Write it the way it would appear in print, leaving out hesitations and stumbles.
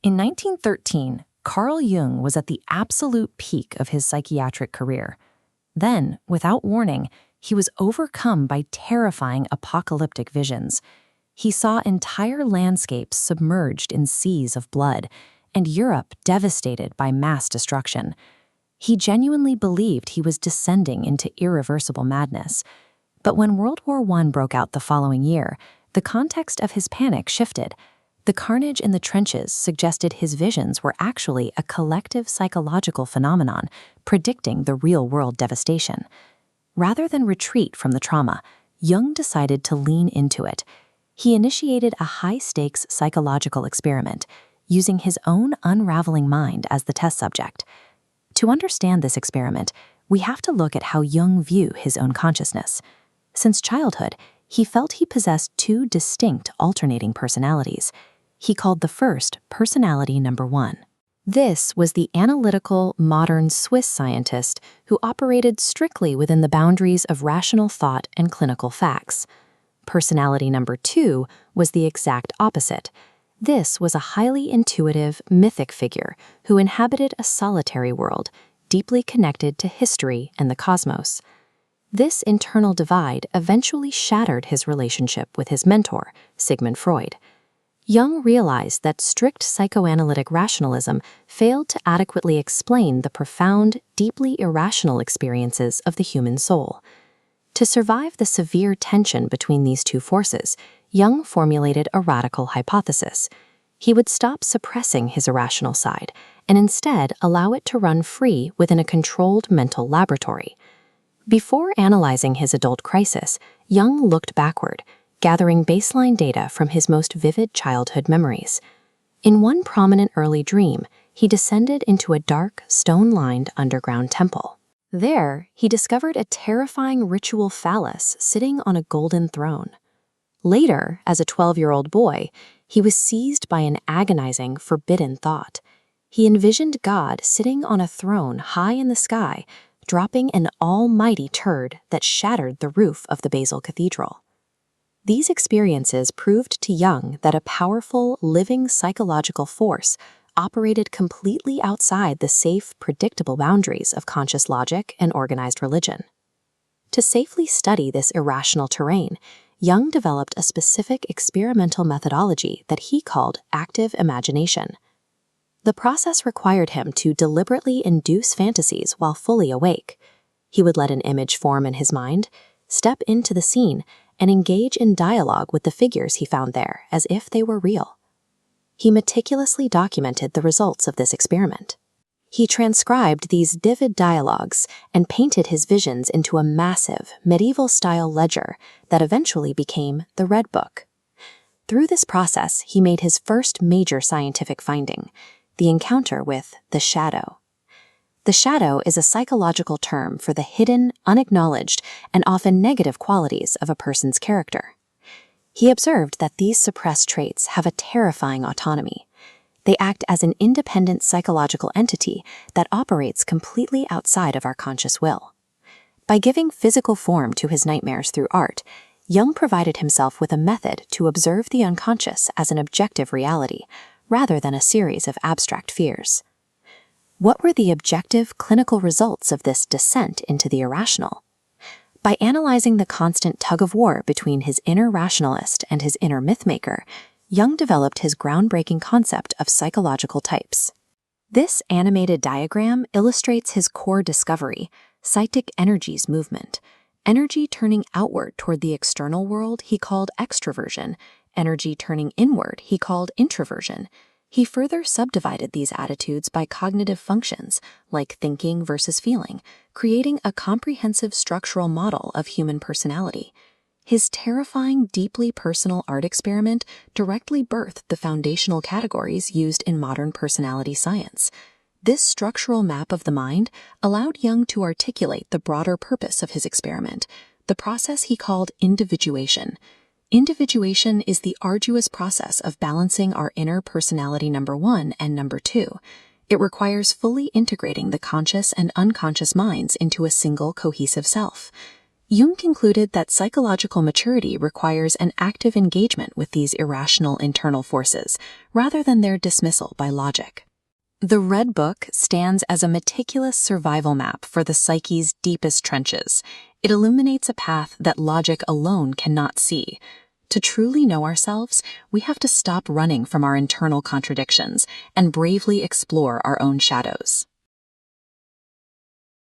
In 1913, Carl Jung was at the absolute peak of his psychiatric career. Then, without warning, he was overcome by terrifying apocalyptic visions. He saw entire landscapes submerged in seas of blood, and Europe devastated by mass destruction. He genuinely believed he was descending into irreversible madness. But when World War I broke out the following year, the context of his panic shifted. The carnage in the trenches suggested his visions were actually a collective psychological phenomenon, predicting the real-world devastation. Rather than retreat from the trauma, Jung decided to lean into it. He initiated a high-stakes psychological experiment, using his own unraveling mind as the test subject. To understand this experiment, we have to look at how Jung viewed his own consciousness. Since childhood, he felt he possessed two distinct alternating personalities. He called the first personality number 1. This was the analytical, modern Swiss scientist who operated strictly within the boundaries of rational thought and clinical facts. Personality number 2 was the exact opposite. This was a highly intuitive, mythic figure who inhabited a solitary world, deeply connected to history and the cosmos. This internal divide eventually shattered his relationship with his mentor, Sigmund Freud. Jung realized that strict psychoanalytic rationalism failed to adequately explain the profound, deeply irrational experiences of the human soul. To survive the severe tension between these two forces, Jung formulated a radical hypothesis. He would stop suppressing his irrational side and instead allow it to run free within a controlled mental laboratory. Before analyzing his adult crisis, Jung looked backward, gathering baseline data from his most vivid childhood memories. In one prominent early dream, he descended into a dark, stone-lined underground temple. There, he discovered a terrifying ritual phallus sitting on a golden throne. Later, as a 12-year-old boy, he was seized by an agonizing, forbidden thought. He envisioned God sitting on a throne high in the sky, dropping an almighty turd that shattered the roof of the Basel Cathedral. These experiences proved to Jung that a powerful, living psychological force operated completely outside the safe, predictable boundaries of conscious logic and organized religion. To safely study this irrational terrain, Jung developed a specific experimental methodology that he called active imagination. The process required him to deliberately induce fantasies while fully awake. He would let an image form in his mind, step into the scene, and engage in dialogue with the figures he found there as if they were real. He meticulously documented the results of this experiment. He transcribed these vivid dialogues and painted his visions into a massive, medieval-style ledger that eventually became the Red Book. Through this process, he made his first major scientific finding, the encounter with the shadow. The shadow is a psychological term for the hidden, unacknowledged, and often negative qualities of a person's character. He observed that these suppressed traits have a terrifying autonomy. They act as an independent psychological entity that operates completely outside of our conscious will. By giving physical form to his nightmares through art, Jung provided himself with a method to observe the unconscious as an objective reality, rather than a series of abstract fears. What were the objective clinical results of this descent into the irrational? By analyzing the constant tug-of-war between his inner rationalist and his inner mythmaker, Jung developed his groundbreaking concept of psychological types. This animated diagram illustrates his core discovery, psychic energies movement. Energy turning outward toward the external world he called extroversion, energy turning inward he called introversion. He further subdivided these attitudes by cognitive functions, like thinking versus feeling, creating a comprehensive structural model of human personality. His terrifying, deeply personal art experiment directly birthed the foundational categories used in modern personality science. This structural map of the mind allowed Jung to articulate the broader purpose of his experiment, the process he called individuation. Individuation is the arduous process of balancing our inner personality number 1 and number 2. It requires fully integrating the conscious and unconscious minds into a single cohesive self. Jung concluded that psychological maturity requires an active engagement with these irrational internal forces, rather than their dismissal by logic. The Red Book stands as a meticulous survival map for the psyche's deepest trenches. It illuminates a path that logic alone cannot see. To truly know ourselves, we have to stop running from our internal contradictions and bravely explore our own shadows.